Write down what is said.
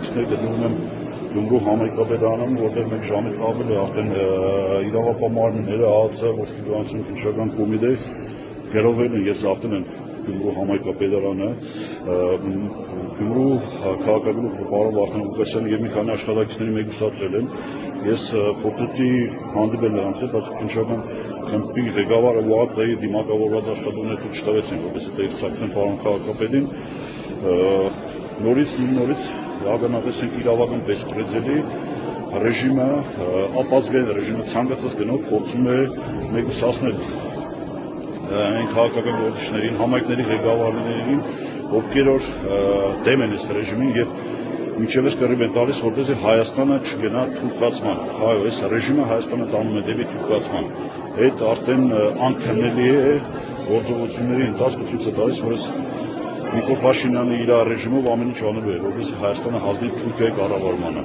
աշխատակիցներ գտնվում են Գյումրու համայնքապետարանում, որտեղ մեկ ժամից ավել է արդեն իրավապահ ԱԱՑ, ոստիկանություն, քննչական կոմիտե գրովել են եւ զավթել են Գյումրու համայնքապետարանը, Գյումրու քաղաքագլուխ պարոն Վարդան Ղուկասյանը եւ մի քանի աշխատակիցների մեկուսացրել են։ Ես փորձեցի հանդիպել նրանց հետ, բայց քննչական խմբի ղեկավարը ՈԱԾ-ի դիմակավորված աշխատողները ցույց տվեցին, որպեսզի տեսակցեն պարոն քաղաքապետին։ Նորից ականատես ենք իրավական բեսպրեդելի ռեժիմը, ապազգային ռեժիմը ցանկացած գնով փորձում է մեկուսացնել այն քաղաքական գործիչներին, համայնքների ղեկավարներին, ովքեր որ դեմ են այս ռեժիմին եւ մինչև այս կռիվ են տալիս, որպեսզի Հայաստանը չգնա թուրքացման։ Այս ռեժիմը Հայաստանը տանում է դեպի թուրքացման։ Այդ արդեն անքննելի է գործողությունների ընթացքը ցույց է տալիս, որ Նիկոլ Փաշինյանը իր ռեժիմով ամեն ինչ անելու է, որպեսզի Հայաստանը հանձնի Թուրքիայի կառավարմանը։